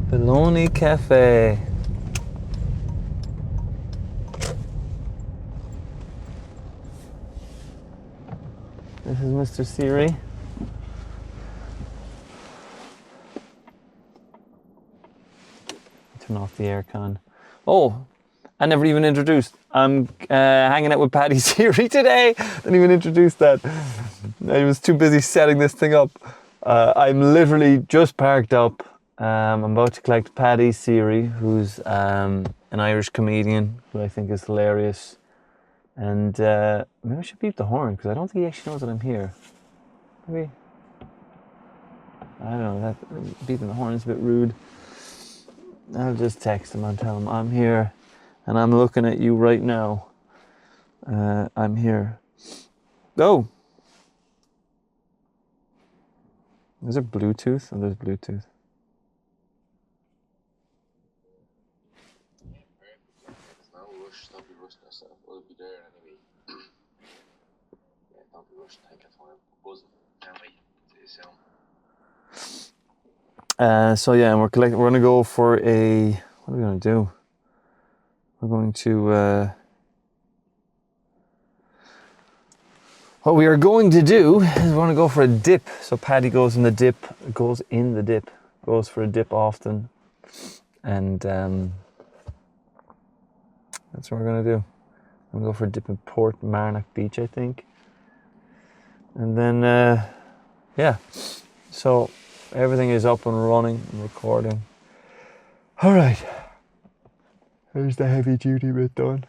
Bologna Cafe. This is Mr. Seery. Turn off the aircon. Oh, I never even introduced. I'm hanging out with Paddy Seery today. Didn't even introduce that. I was too busy setting this thing up. I'm literally just parked up. I'm about to collect Paddy Seery, who's an Irish comedian who I think is hilarious. And maybe I should beep the horn because I don't think he actually knows that I'm here. Maybe. I don't know, that beeping the horn is a bit rude. I'll just text him and tell him I'm here and I'm looking at you right now. I'm here. Oh! Is there Bluetooth? Oh, there's Bluetooth. There's no rush, don't be rushing yourself. We'll be there anyway. Yeah, don't be rushing, take your time. Buzzing. Can't wait. See you soon. So yeah, and we're gonna go for a, what are we gonna do? We're going to, what we are going to do is we're gonna go for a dip. So Paddy goes for a dip often. And that's what we're gonna do. I'm gonna go for a dip in Portmarnock Beach, I think. And then, yeah, so everything is up and running and recording. All right, here's the heavy duty bit done.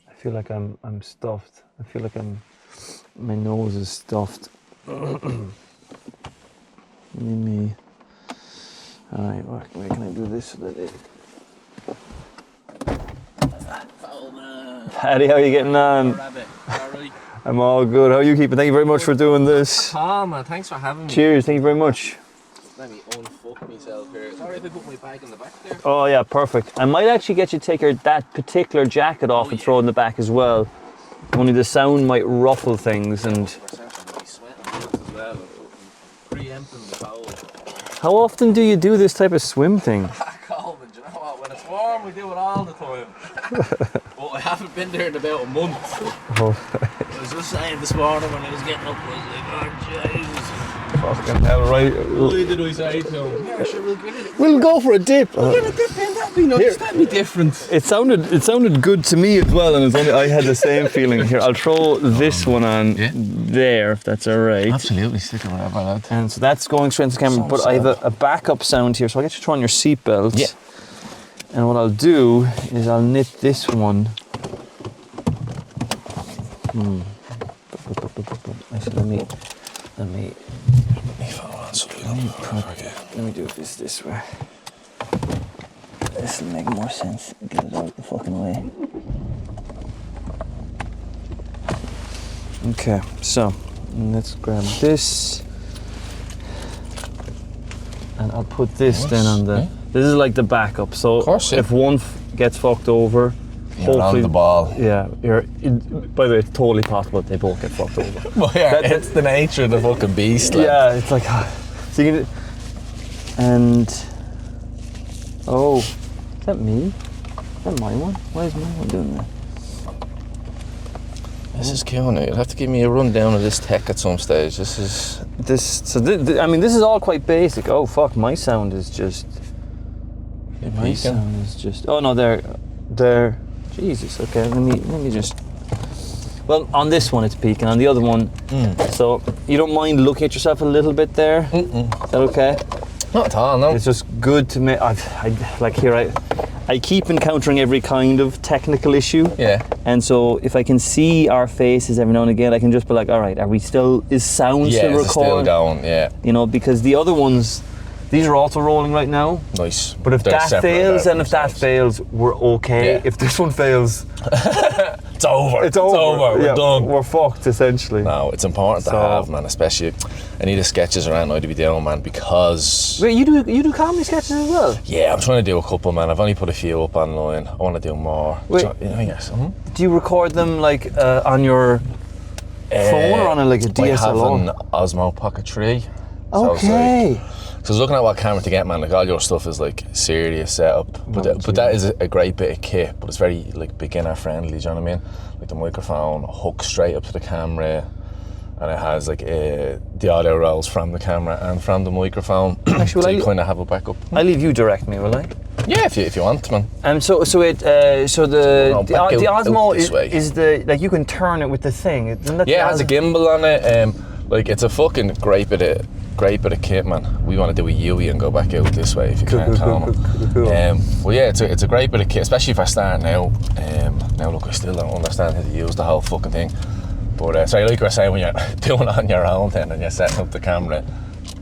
I feel like I'm stuffed. I feel like my nose is stuffed. Me. All right, what way can I do this so that it... Paddy, how are you getting on? I'm all good. How are you keeping? Thank you very much for doing this. Colman, thanks for having me. Cheers, thank you very much. Let me unfuck myself here. Sorry if I put my bag in the back there. Oh yeah, perfect. I might actually get you to take that particular jacket off and throw it in the back as well. Only the sound might ruffle things and... Preempting the cold. How often do you do this type of swim thing? Colman, do you know what? When it's warm, we do it all the time. But I haven't been there in about a month. Oh. I was just saying this morning when I was getting up, I was like, oh Jesus. Fucking hell, right. What did I say to him? Yeah, sure, We'll go for a dip. We'll get a dip in, that'd be nice, that'd be different. It sounded good to me as well, and I had the same feeling. Here, I'll throw this one on there, if that's all right. Absolutely, stick it wherever, lad. And so that's going straight into the camera, but I have a backup sound here, so I'll get you to throw on your seatbelt. Yeah. And what I'll do is I'll knit this one. Actually, let me do this way. This will make more sense. Get it out the fucking way. Okay, so let's grab this, and I'll put this then on the. This is like the backup. So of course, if one gets fucked over, you're on the ball. Yeah, by the way, it's totally possible they both get fucked over. Well, yeah, it's the nature of the fucking beast. Like. Yeah, it's like, so you can, and oh, is that me? Is that my one? Why is my one doing that? This is cool. You'll have to give me a rundown of this tech at some stage. This is I mean, this is all quite basic. Oh fuck, my sound is just. My sound is just. Oh no, they're. Jesus. Okay, let me just. Well, on this one it's peaking. On the other one, so you don't mind looking at yourself a little bit there? Is that okay? Not at all. No. It's just good to me. I keep encountering every kind of technical issue. Yeah. And so if I can see our faces every now and again, I can just be like, all right, is sound still recording? Still going, yeah. You know, because the other ones, these are also rolling right now. Nice. But if that fails, and if that fails, we're okay. Yeah. If this one fails, it's over. It's over. We're done. We're fucked, essentially. No, it's important to have, man. Especially any of the sketches around now to be doing, man, because. Wait, you do comedy sketches as well? Yeah, I'm trying to do a couple, man. I've only put a few up online. I want to do more. Wait, yes. Do you record them like on your phone or on a DSLR? I have an Osmo Pocket 3. So Okay. so I was looking at what camera to get, man. Like all your stuff is like serious setup, but that is a great bit of kit. But it's very like beginner friendly. Do you know what I mean? Like the microphone hooks straight up to the camera, and it has like the audio rolls from the camera and from the microphone. Actually, so you kind of have a backup. I'll leave you direct me, will I? Yeah, if you want, man. So the Osmo this way. is the like you can turn it with the thing. Isn't that Yeah, it has a gimbal on it. Like it's a fucking great bit of kit, man. We want to do a Yui and go back out this way if you can, Colman. Well, yeah, it's a great bit of kit, especially if I start now. Now look, I still don't understand how to use the whole fucking thing. But sorry, like you were saying, when you're doing it on your own, then and you're setting up the camera.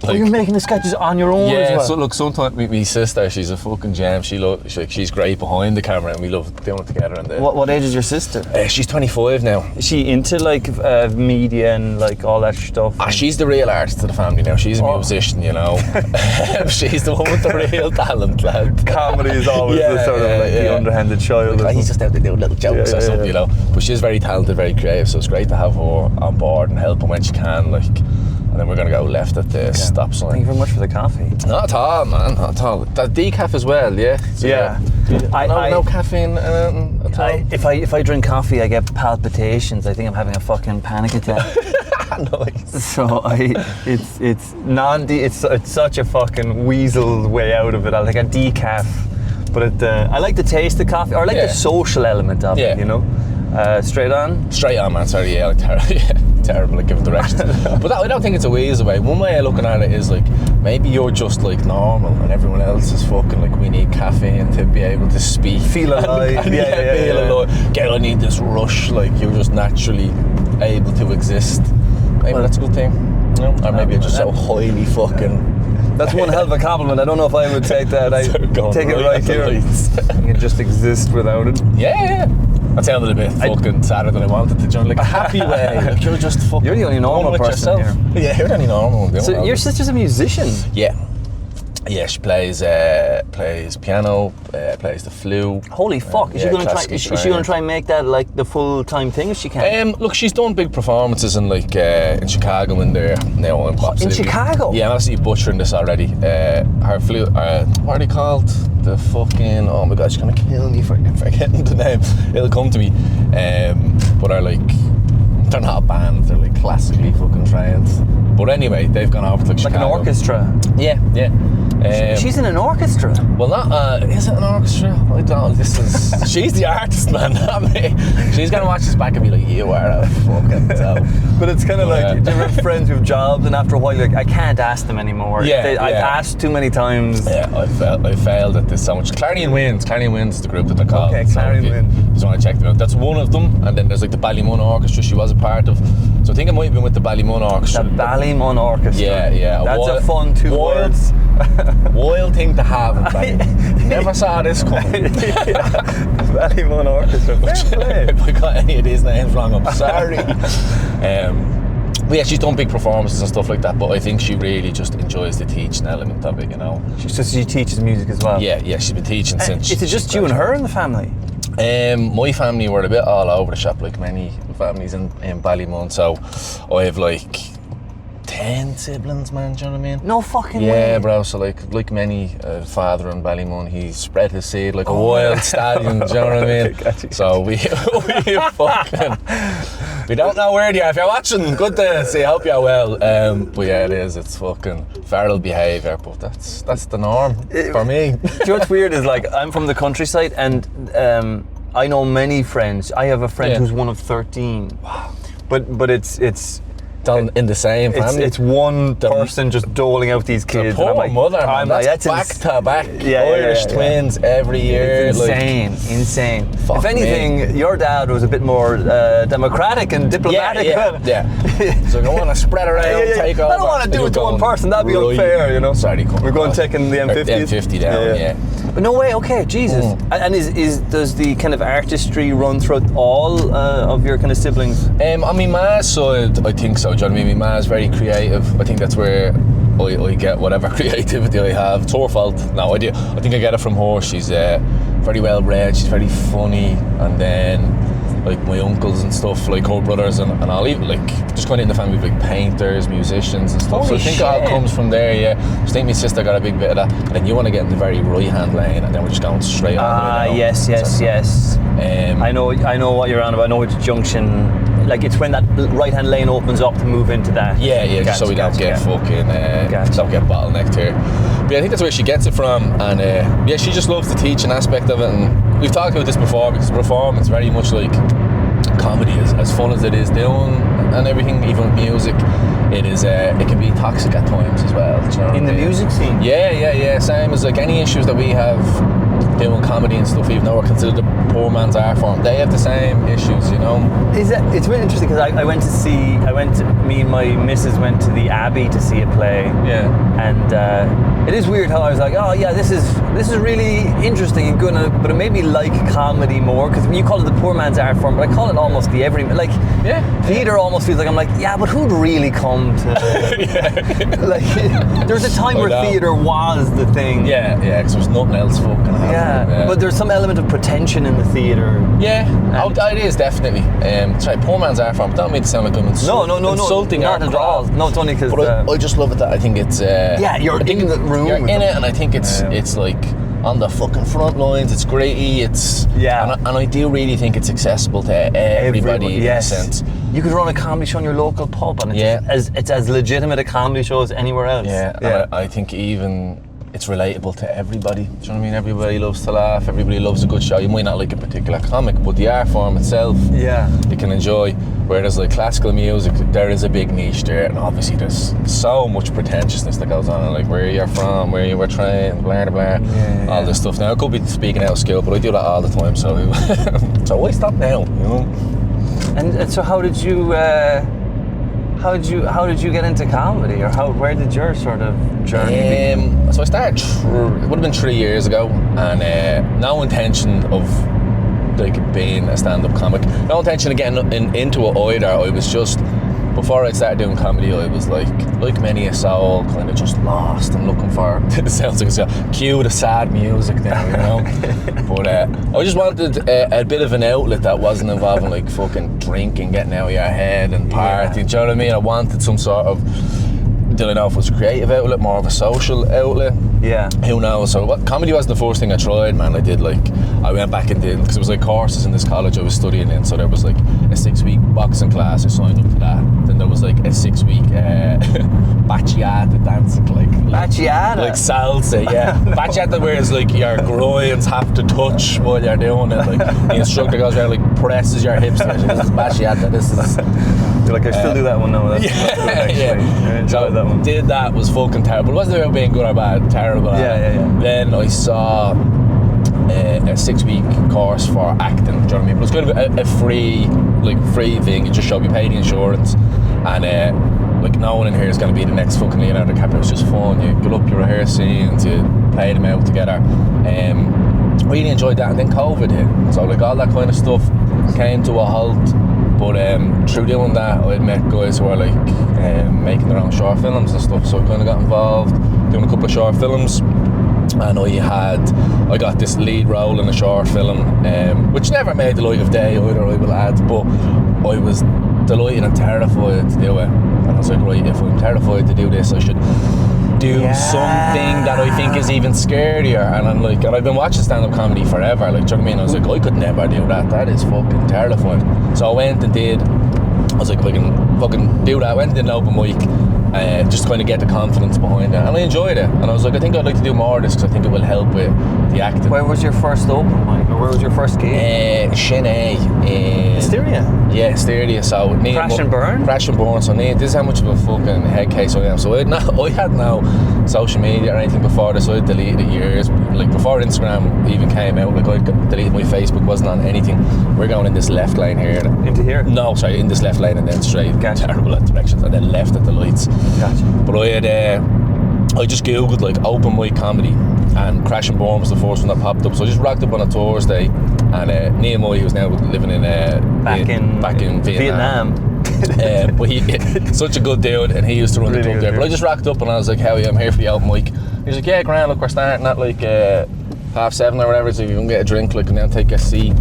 Like, you're making the sketches on your own as well? So look, sometimes my sister, she's a fucking gem. She's great behind the camera, and we love doing it together. And what age is your sister? She's 25 now. Is she into like media and like all that stuff? She's the real artist of the family now. She's a musician, you know. She's the one with the real talent, lad. Comedy is always the sort of like the underhanded child. Like, he's just out to do little jokes or something, you know. But she's very talented, very creative, so it's great to have her on board and help her when she can, like. And then we're going to go left at the stop sign. Thank you very much for the coffee. Not at all, man. Not at all. That decaf as well, yeah. So no caffeine at all. If I drink coffee, I get palpitations. I think I'm having a fucking panic attack. Nice. So it's such a fucking weasel way out of it. I like a decaf, but I like the taste of coffee, or I like the social element of it. You know. Straight on? Straight on, man. Sorry, yeah, terrible at giving directions. But I don't think it's a ways away. One way of looking at it is like, maybe you're just like normal and everyone else is fucking like, we need caffeine to be able to speak. Feel alive. Feel alive. I need this rush, like you're just naturally able to exist. Maybe that's a good thing. You know? Or maybe you're just so highly fucking... That's one hell of a compliment. I don't know if I would take that. I take it right here. You can just exist without it. Yeah. That sounded a bit fucking sadder than I wanted to, John. Like a happy way. Like you're just fucking. You're the only normal person here. Yeah, you're the only normal one. So your sister's a musician? Yeah. Yeah, she plays piano, plays the flute. Holy fuck! Is she going to try? Is she going to try and make that like the full-time thing if she can? Look, she's done big performances in like in Chicago when they're now in Chicago. Yeah, I'm absolutely butchering this already. Her flute, what are they called? The fucking, oh my god, she's gonna kill me for forgetting the name. It'll come to me. But are like, they're not a band. They're like classically fucking trained. But anyway, they've gone over to like Chicago. Like an orchestra. Yeah. She's in an orchestra. Well, not is it an orchestra? I don't know. This is she's the artist, man, not me. She's gonna watch this back and be like, you are a fucking dope. But it's kind of like, do you have friends with jobs, and after a while, you're like, I can't ask them anymore. I've asked too many times. Yeah, I failed at this so much. Clarion Winds is the group that they're called. Okay, Clarion Winds. You just want to check them out. That's one of them, and then there's like the Ballymun Orchestra she was a part of. So I think it might have been with the Ballymun Orchestra. The Ballymun Orchestra. Yeah. That's a fun two words. Wild thing to have in Ballymun. Never saw this coming. Ballymun Orchestra. If I got any of these names wrong, I'm sorry. But yeah, she's done big performances and stuff like that, but I think she really just enjoys the teaching element of it, you know. She teaches music as well? Yeah, she's been teaching since... Is it just you and her in the family? My family were a bit all over the shop, like many families in Ballymun, so I have like 10 siblings, man, do you know what I mean? No fucking way. Yeah, bro, so like many father in Ballymun, he spread his seed like a wild stallion, do you know what I mean? So we fucking... We don't know where you are. If you're watching, good to see. Hope you're well. But yeah, it's fucking feral behaviour, but that's the norm for me. Do you know what's weird is, like, I'm from the countryside, and I know many friends. I have a friend who's one of 13. Wow. But it's done in the same family. It's one person just doling out these kids. The poor mother, man. That's back to back. Irish twins every year. It's insane. Fuck if anything, your dad was a bit more democratic and diplomatic. Yeah. So you want to spread around, take over. I don't want to do it to one person. That'd be unfair, you know. Sorry, we're going taking the M50. M50 down, yeah. But no way. Okay, Jesus. And does the kind of artistry run through all of your kind of siblings? On my ma's side, I think so. Do you know what I mean? My ma's very creative. I think that's where I get whatever creativity I have. It's her fault. No idea. I think I get it from her. She's very well read. She's very funny. And then like my uncles and stuff, like her brothers and all, even like just going in the family with like painters, musicians and stuff. Holy so I think it all shit. comes from there, yeah. I think my sister got a big bit of that. And then you want to get in the very right-hand lane, and then we're just going straight on. Yes. I know what you're on about. I know which junction. Like it's when that right-hand lane opens up to move into that. Yeah, just so we don't get fucking, don't get bottlenecked here. But yeah, I think that's where she gets it from, and yeah, she just loves the teaching aspect of it. And we've talked about this before because performance very much like comedy, as fun as it is doing and everything, even with music, it is. It can be toxic at times as well. Do you know In the music scene. Yeah. Same as like any issues that we have doing comedy and stuff, even though we're considered the poor man's art form, they have the same issues, you know. It's really interesting because me and my missus went to the Abbey to see a play. Yeah. And it is weird how I was like, oh yeah, this is really interesting and good, but it made me like comedy more, because when you call it the poor man's art form, but I call it almost the everyman. Like, theatre almost feels like, I'm like, yeah, but who'd really come to like, there was a time where theatre was the thing. Yeah, because there was nothing else fucking happening. But there's some element of pretension in the theatre. It is definitely. Sorry, poor man's art form. Don't mean to sound like I'm insulting not at all. No, it's only because. But I just love it that I think it's. You're in the room. You're in it, and I think it's like on the fucking front lines. It's gritty. And I do really think it's accessible to everybody in a sense. You could run a comedy show in your local pub, and it's as legitimate a comedy show as anywhere else. And I think even it's relatable to everybody. Do you know what I mean? Everybody loves to laugh. Everybody loves a good show. You might not like a particular comic, but the art form itself, you can enjoy. Whereas like classical music, there is a big niche there, and obviously there's so much pretentiousness that goes on, like where you're from, where you were trained, blah blah blah, all this stuff. Now I could be speaking out of skill, but I do that all the time. So so why stop now? You know. And so how did you get into comedy, or where did your sort of journey begin? So I started, it would have been 3 years ago, and no intention of like being a stand-up comic. No intention of getting into it either. I was just, before I started doing comedy, I was like many a soul, kind of just lost and looking for, it sounds like it's cue the sad music now, you know. But I just wanted a bit of an outlet that wasn't involving like fucking drinking, getting out of your head and partying, do you know what I mean? I wanted some sort of, didn't know if it was a creative outlet, more of a social outlet. Yeah. Who knows? So comedy wasn't the first thing I tried, man. I went back and did, because it was like courses in this college I was studying in. So there was like a 6-week boxing class. I signed up for that. Then there was like a 6-week bachata dancing, like salsa, yeah. Bachata, where it's like your groins have to touch while you're doing it. Like the instructor goes around, like presses your hips. This is bachata. This is. You're like, I still do that one now. That's good, actually. I enjoyed that one. Did that, was fucking terrible. It wasn't about being good or bad, terrible. Then I saw a 6-week course for acting, do you know what I mean? But it was kind of a free thing. You just show up, you pay the insurance, and like no one in here is going to be the next fucking Leonardo DiCaprio. It's just fun. You get up, you rehearse scenes, you play them out together. Really enjoyed that, and then COVID hit. So like all that kind of stuff came to a halt. But through doing that, I met guys who were like making their own short films and stuff. So I kind of got involved doing a couple of short films, and I got this lead role in a short film, which never made the light of day either, I will add. But I was delighted and terrified to do it. And I was like, right, if I'm terrified to do this, I should do something that I think is even scarier. And I'm like, and I've been watching stand-up comedy forever, like, do you know what I mean? I was like, I could never do that. That is fucking terrifying. So I went and did. I was like, I can fucking do that. I went and did an open mic, just to kind of get the confidence behind it, and I enjoyed it. And I was like, I think I'd like to do more of this, because I think it will help with the acting. Where was your first open mic, or where was your first gig? Shinay in Hysteria. Yeah, Hysteria. So Crash and Burn. So this is how much of a fucking head case I am. So I had no social media or anything before this. I deleted it years, like before Instagram even came out. Like I deleted my Facebook, wasn't on anything. We're going in this left lane here. Into here? No, sorry, in this left lane and then straight. Gotcha. Terrible at directions, and then left at the lights. Gotcha. But I just googled like open mic comedy, and Crash and Burn was the first one that popped up. So I just rocked up on a Thursday, and Nehemiah, who's now living in back in Vietnam. But he's such a good dude, and he used to run the club there. But I just rocked up and I was like, "Howie, I'm here for the open mic." He's like, "Yeah, grand. Look, we're starting at like 7:30 or whatever. So if you can get a drink, like, and then take a seat."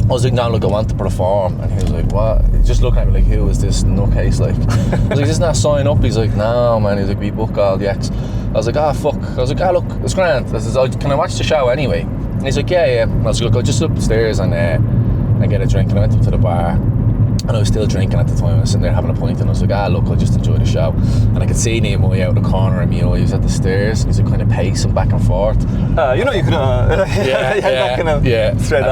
I was like, no, look, I want to perform. And he was like, what? He just looking at me like, who is this nutcase? Like, I was like, isn't that sign up? He's like, no, man. He's like, we book all the acts. I was like, fuck. I was like, look, it's grand. I said, can I watch the show anyway? And he's like, yeah. And I was like, look, I'll just up the stairs and get a drink. And I went up to the bar. And I was still drinking at the time. I was sitting there having a pint, and I was like, look, I'll just enjoy the show. And I could see Nemo out of the corner of me, he was at the stairs. He's like kind of pacing back and forth. You could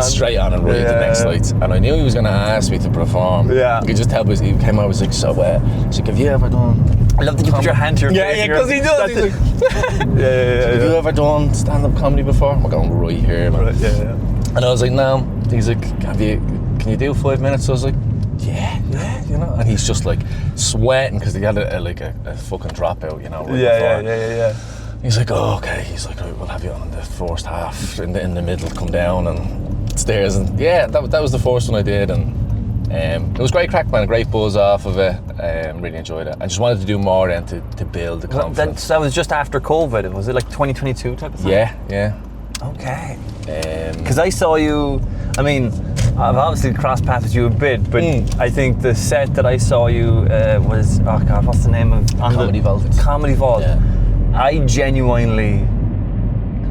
straight on and right the next night. And I knew he was going to ask me to perform. Yeah. You could just tell, he came out, I was like, so, he's like, have you ever done... I love that you put your hand to your face. Yeah, because he does. He's like, have you ever done stand-up comedy before? I'm going right here, man. Right, yeah. And I was like, no. He's like, can you do 5 minutes? So I was like, yeah, you know. And he's just like sweating because he had a fucking dropout, you know. Right Yeah. He's like, okay. He's like, right, we'll have you on the first half. In the middle, come down and stairs. And yeah, that was the first one I did. And it was great crack, man. Great buzz off of it. Really enjoyed it. I just wanted to do more then to build the confidence. That was just after COVID. Was it like 2022 type of thing? Yeah. Okay. Because I saw you, I mean, I've obviously crossed paths with you a bit, but I think the set that I saw you was, what's the name of? Comedy Vault. Comedy Vault. Yeah. I genuinely,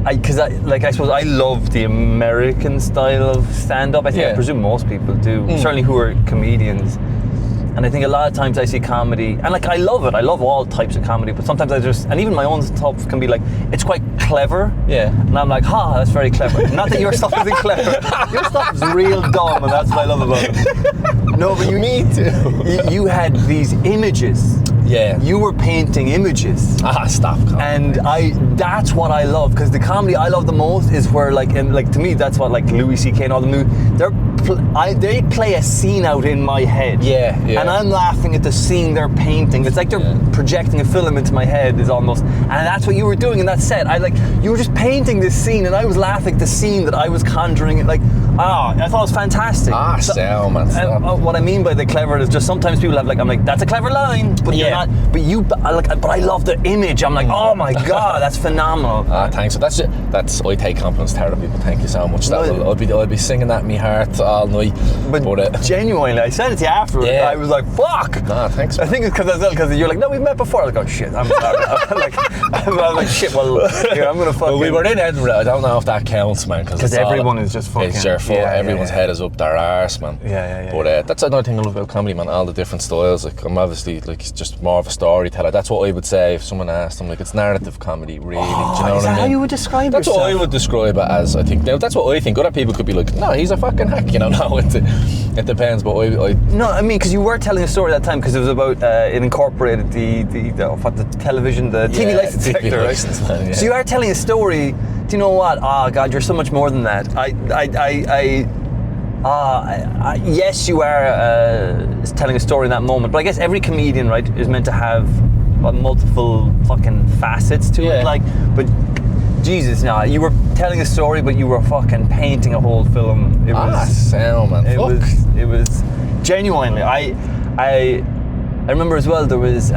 because I suppose I love the American style of stand-up. I think I presume most people do, certainly who are comedians. And I think a lot of times I see comedy, and like I love it. I love all types of comedy, but sometimes and even my own stuff can be like, it's quite clever. Yeah. And I'm like, that's very clever. Not that your stuff isn't clever. Your stuff is real dumb, and that's what I love about it. No, but Me too. You had these images. Yeah. You were painting images. Stop. And that's what I love, because the comedy I love the most is where to me that's what like Louis C.K. and all them they play a scene out in my head. Yeah. And I'm laughing at the scene they're painting. It's like they're projecting a film into my head is almost, and that's what you were doing in that set. You were just painting this scene, and I was laughing at the scene that I was conjuring. I thought it was fantastic. Man. What I mean by the clever is just sometimes people have I'm like, that's a clever line, but you're not. But I love the image. I'm like, oh my god, that's phenomenal. Thanks. That's I take compliments terribly, but thank you so much. I'll be singing that in my heart all night. But genuinely, I said it to you afterwards. Yeah. I was like, fuck. Thanks. I think it's because you're like, no, we've met before. I was like, oh shit, I'm sorry. I'm like, shit. Well, here, I'm gonna fucking. Well, we were in Edinburgh. I don't know if that counts, man, because everyone is just fucking. It's your fault. Everyone's head is up their arse, man. Yeah. But that's another thing I love about comedy, man. All the different styles. Like, I'm obviously just more of a storyteller. That's what I would say if someone asked. I'm like, it's narrative comedy, really. Do you know what I mean? Is that how you would describe That's yourself? what I would describe it as. I think. Now, that's what I think. Other people could be like, no, he's a fucking hack. You know, no, it depends. But No, I mean, because you were telling a story at that time, because it was about it incorporated the television, the TV license sector, right? So you are telling a story. Do you know what? God, you're so much more than that. Yes, you are telling a story in that moment, but I guess every comedian, right, is meant to have multiple fucking facets to it. But Jesus, you were telling a story, but you were fucking painting a whole film. It was man. It was genuinely. I remember as well. There was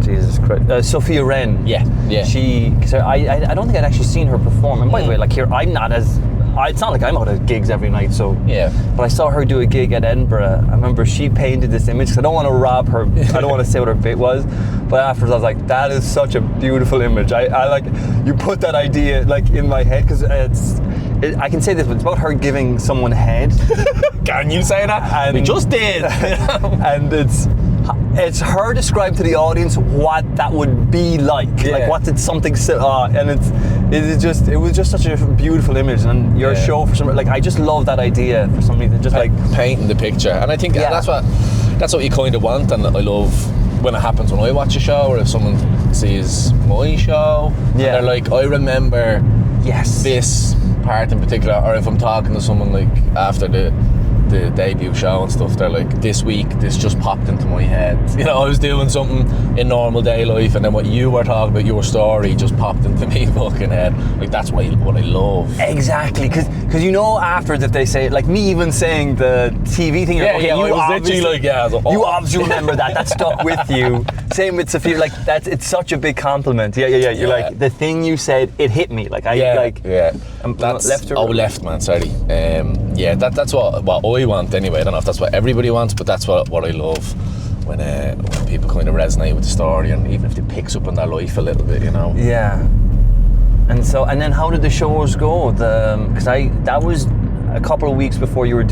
Jesus Christ, Sophia Wren. Yeah. Because I don't think I'd actually seen her perform. And by the way, I'm not as. It's not like I'm out at gigs every night, so. Yeah. But I saw her do a gig at Edinburgh. I remember she painted this image, because I don't want to rob her. I don't want to say what her bit was. But afterwards I was like, that is such a beautiful image. I like, you put that idea in my head, because I can say this, but it's about her giving someone head. Can you say that? And we just did. And it's her describing to the audience what that would be like. Like, what did something say? And it was just such a beautiful image. And your show, for some, I just love that idea for some reason. Just painting the picture. And I think that's what you kind of want. And I love when it happens when I watch a show, or if someone sees my show, and they're like, I remember this part in particular, or if I'm talking to someone after the the debut show and stuff, they're like, this week this just popped into my head. You know, I was doing something in normal day life, and then what you were talking about, your story, just popped into me fucking head. Like, that's what I love. Exactly, because you know afterwards if they say, like me even saying the TV thing, Yeah, okay, yeah, you I was literally like, yeah, I was like, oh. you obviously remember that stuck with you. Same with Sophia, like it's such a big compliment. Yeah. You're like, the thing you said, it hit me. Like that's left, man. Sorry. That's what I want anyway. I don't know if that's what everybody wants, but that's what I love when people kind of resonate with the story, and even if it picks up on their life a little bit, you know. Yeah. And then how did the shows go? Because that was a couple of weeks before you were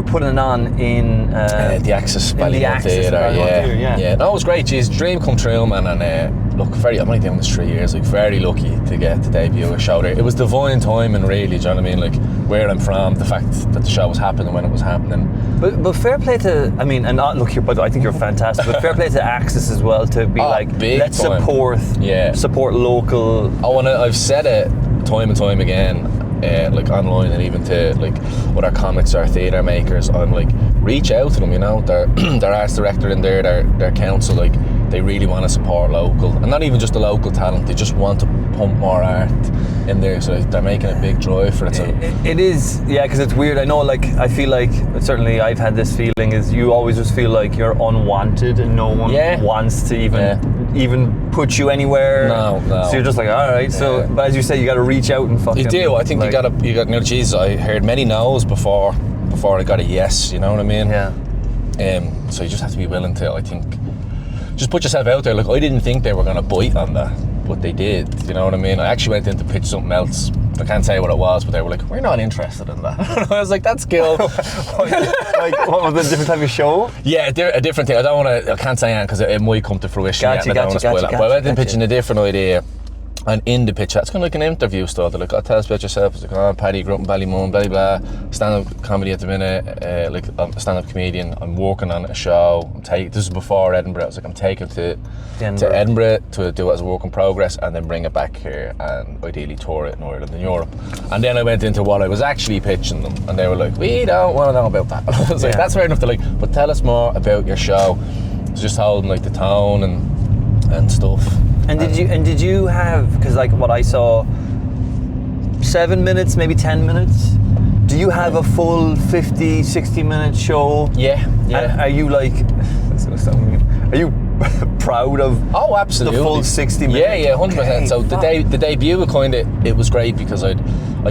putting it on in the Axis Ballymun Theatre. Yeah. No, it was great. Geez, dream come true, man. And look, I'm only doing this 3 years. Like, very lucky to get to debut a show there. It was divine timing, really. Do you know what I mean? Like, where I'm from, the fact that the show was happening when it was happening. But fair play to, I mean, and look, I think you're fantastic. But fair play to Axis as well to be let's support local. Oh, and I've said it time and time again. Like online, and even to like other comics or theatre makers, I'm like, reach out to them, you know. Their arts director in there, their council, like, they really want to support local, and not even just the local talent, they just want to pump more art in there, so they're making a big drive for it. So it is, yeah, because it's weird. I know, like, I feel like, certainly I've had this feeling, is you always just feel like you're unwanted and no one wants to even put you anywhere. No. So you're just like, all right. So, but as you say, you got to reach out and fucking. You do. I think you got. You know, geez, I heard many no's before I got a yes. You know what I mean? Yeah. So you just have to be willing to, I think, just put yourself out there. Like, I didn't think they were gonna bite on that, but they did. You know what I mean? I actually went in to pitch something else. I can't say what it was, but they were like, "We're not interested in that." I was like, "That's cool." Like, what was a different type of show? Yeah, a different thing. I can't say that because it might come to fruition. Gotcha. But I went in pitching a different idea. And in the pitch, that's kind of like an interview style. They're like, "Oh, tell us about yourself." It's like, "Oh, I'm Paddy, grew up in Ballymun, blah, blah, blah. Stand-up comedy at the minute. Like, I'm a stand-up comedian. I'm working on a show. This is before Edinburgh. I was like, I'm taking to Edinburgh to do it as a work in progress, and then bring it back here and ideally tour it in Ireland and Europe." And then I went into what I was actually pitching them, and they were like, "We don't want to know about that." I was like, "That's fair enough." They're like, "But tell us more about your show." It's just holding like the tone and stuff. And did you have, because like what I saw, 7 minutes, maybe 10 minutes? Do you have a full 50, 60 minute show? Yeah. And are you like, that's gonna sound mean, are you proud of absolutely the full 60 minutes? Yeah, 100%. Okay, so the debut it was great because I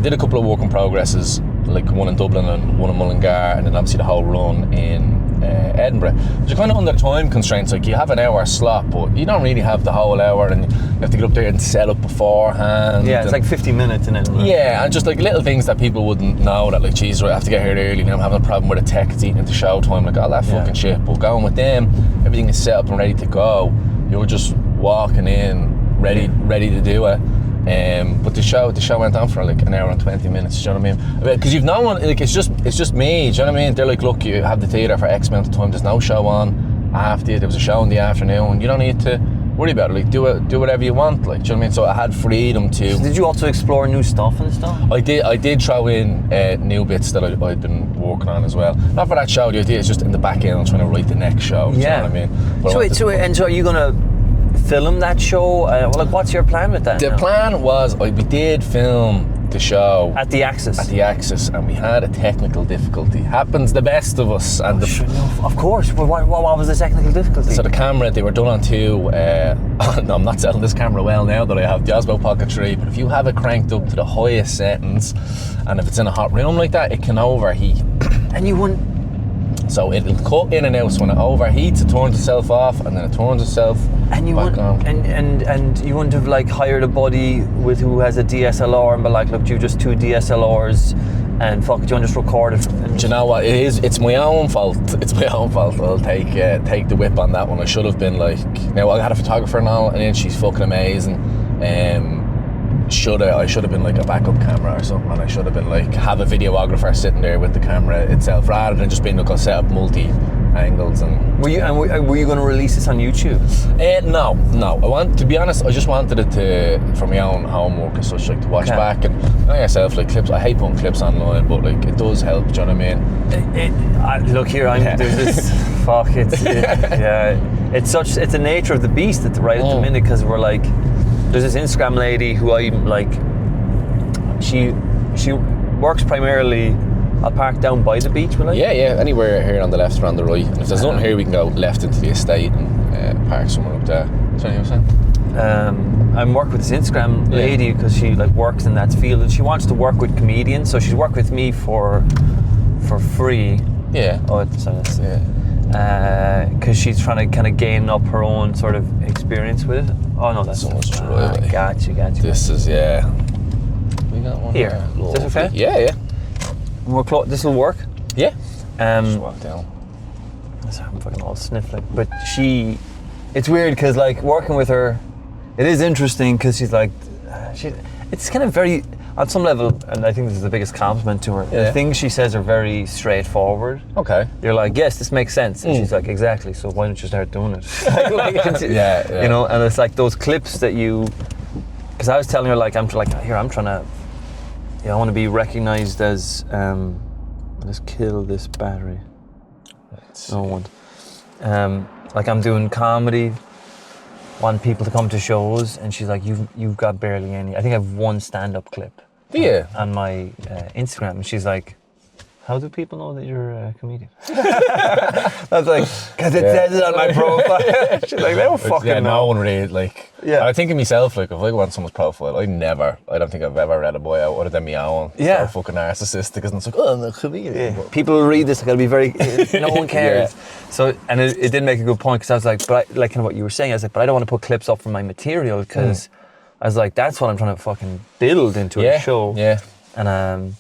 did a couple of work in progresses, like one in Dublin and one in Mullingar, and then obviously the whole run in Edinburgh. So you're kind of under time constraints. Like, you have an hour slot, but you don't really have the whole hour, and you have to get up there and set up beforehand. Yeah, it's like 50 minutes in Edinburgh. Yeah, and just like little things that people wouldn't know, that like, geez, right, I have to get here early, and I'm having a problem with a tech eating into show time, like all that fucking shit. But going with them, everything is set up and ready to go. You're just walking in, ready to do it. But the show went on for like an hour and 20 minutes. Do you know what I mean? Because you've no one, like, it's just me. Do you know what I mean? They're like, "Look, you have the theatre for X amount of time. There's no show on after you. There was a show in the afternoon. You don't need to worry about it. Like, do whatever you want. Like, do you know what I mean?" So I had freedom to. So did you also explore new stuff and stuff? I did throw in new bits that I'd been working on as well. Not for that show. The idea is just in the back end, I'm trying to write the next show. Do you know what I mean? But so are you gonna film that show? Like, what's your plan with that? The plan was, we did film the show at the Axis, and we had a technical difficulty. Happens the best of us. And of course. Well, what was the technical difficulty? So the camera, they were done on two. No, I'm not selling this camera well now that I have the Osmo Pocket 3, but if you have it cranked up to the highest settings, and if it's in a hot room like that, it can overheat. And you wouldn't. So it'll cut in and out. So when it overheats, it turns itself off, and then it turns itself back on. And you wouldn't have like hired a buddy who has a DSLR and be like, "Look, you just 2 DSLRs, and fuck it, you want to just record it." Do you know what? It's my own fault. It's my own fault. I'll take the whip on that one. I should have been like, now I had a photographer and all, and then she's fucking amazing. I should have been like a backup camera or something, and I should have been like, have a videographer sitting there with the camera itself, rather than just being like, I'll set up multi angles and. Were you going to release this on YouTube? No. To be honest, I just wanted it for my own homework as such, like to watch back and yourself like clips. I hate putting clips online, but like it does help. Do you know what I mean? Look here, there's this. Fuck it's it's a nature of the beast at the minute, because we're like, there's this Instagram lady who I like. She works primarily. I'll park down by the beach, will I? Yeah. Anywhere here on the left or on the right. And if there's nothing here, we can go left into the estate and park somewhere up there. So you know what I'm saying? I'm working with this Instagram lady because she like works in that field, and she wants to work with comedians. So she's worked with me for free. Yeah. Oh, because she's trying to kind of gain up her own sort of experience with it. Oh no, that's so much true. Gotcha. This is We got one here. Is this okay? Yeah. This will work. Yeah. Just walk down. I'm fucking all sniffling. But it's weird because like working with her, it is interesting because she's like, it's kind of very, on some level, and I think this is the biggest compliment to her, the things she says are very straightforward. Okay. You're like, yes, this makes sense. And she's like, exactly, so why don't you start doing it? Yeah. You know, and it's like those clips that because I was telling her like, I'm trying to, I want to be recognized as, let's kill this battery. No one. Like I'm doing comedy, want people to come to shows, and she's like, you've got barely any. I think I have one stand-up clip. Yeah. On my Instagram, and she's like, how do people know that you're a comedian? I was like, because it says it on my profile. She's like, they don't fucking know. No one really, like, Yeah. I think of myself, like, if I go on someone's profile, I don't think I've ever read a boy out other than my own. Yeah. So fucking narcissistic, and it's like, oh, I'm a comedian. Yeah. People will read this, like, it'll be very, no one cares. Yeah. So, and it did make a good point, because I was like, but like kind of what you were saying, I was like, but I don't want to put clips up from my material, because I was like, that's what I'm trying to fucking build into a show. Yeah. And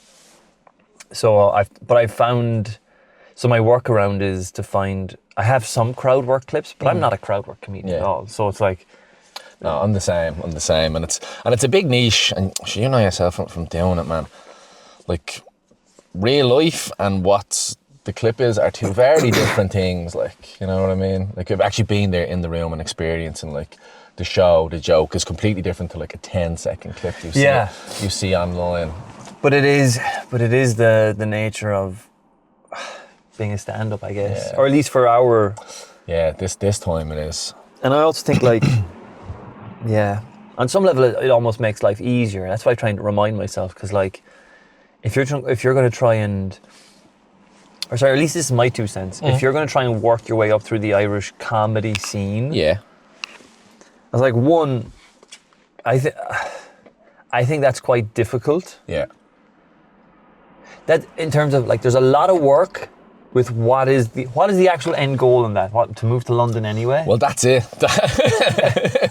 so I found, so my workaround is to find, I have some crowd work clips, but I'm not a crowd work comedian at all. So it's like, no, I'm the same, and it's a big niche, and you know yourself from doing it, man. Like, real life and what the clip is are two very different things. Like, you know what I mean? Like, you've actually been there in the room and experiencing, like, the show, the joke is completely different to like a 10-second clip you see online. But it is the nature of being a stand-up, I guess, or at least for our. Yeah, this time it is. And I also think like, on some level it almost makes life easier. That's why I try and remind myself, because like, if you're going to try and, or sorry, at least this is my 2 cents. If you're going to try and work your way up through the Irish comedy scene, I was like, one, I think that's quite difficult. Yeah. That in terms of like, there's a lot of work with what is the actual end goal in that? What, to move to London anyway? Well, that's it.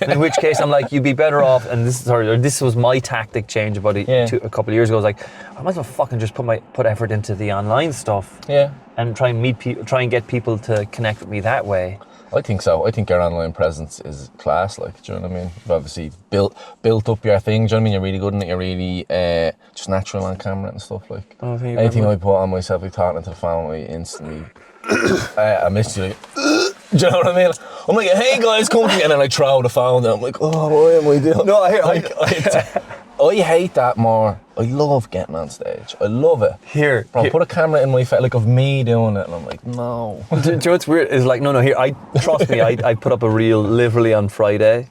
In which case, I'm like, you'd be better off. And this was my tactic change about a couple of years ago. I was like, I might as well fucking just put effort into the online stuff. Yeah. And try and meet people, try and get people to connect with me that way. I think so. I think your online presence is class, like, do you know what I mean? You've obviously built up your thing, do you know what I mean? You're really good in it, you're really just natural on camera and stuff, like. Oh, anything I put on myself, like talking to the family, instantly, I missed you, like, do you know what I mean? I'm like, hey guys, come to me, and then I throw the phone down, I'm like, oh, what am I doing? No, I hate that more. I love getting on stage. I love it. Here. Put a camera in my face, like of me doing it, and I'm like, no. Do you know what's weird? Is like, no, here, trust me, I put up a reel literally on Friday,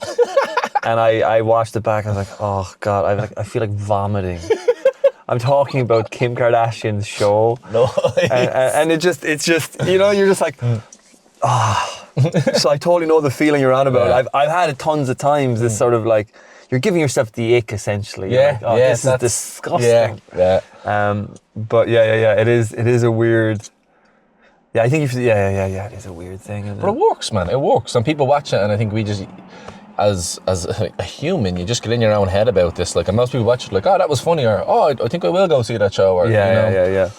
and I watched it back, and I was like, oh God, I feel like vomiting. I'm talking about Kim Kardashian's show. No. And it's just, you know, you're just like, So I totally know the feeling you're on about. Yeah. I've had it tons of times, this sort of like, you're giving yourself the ick essentially. You're like, this is disgusting. Yeah. But it is a weird. Yeah, I think it is a weird thing. But it works, man. It works, and people watch it, and I think we just, as a human, you just get in your own head about this. Like, and most people watch it, like, oh, that was funny, or oh, I think I will go see that show, or yeah.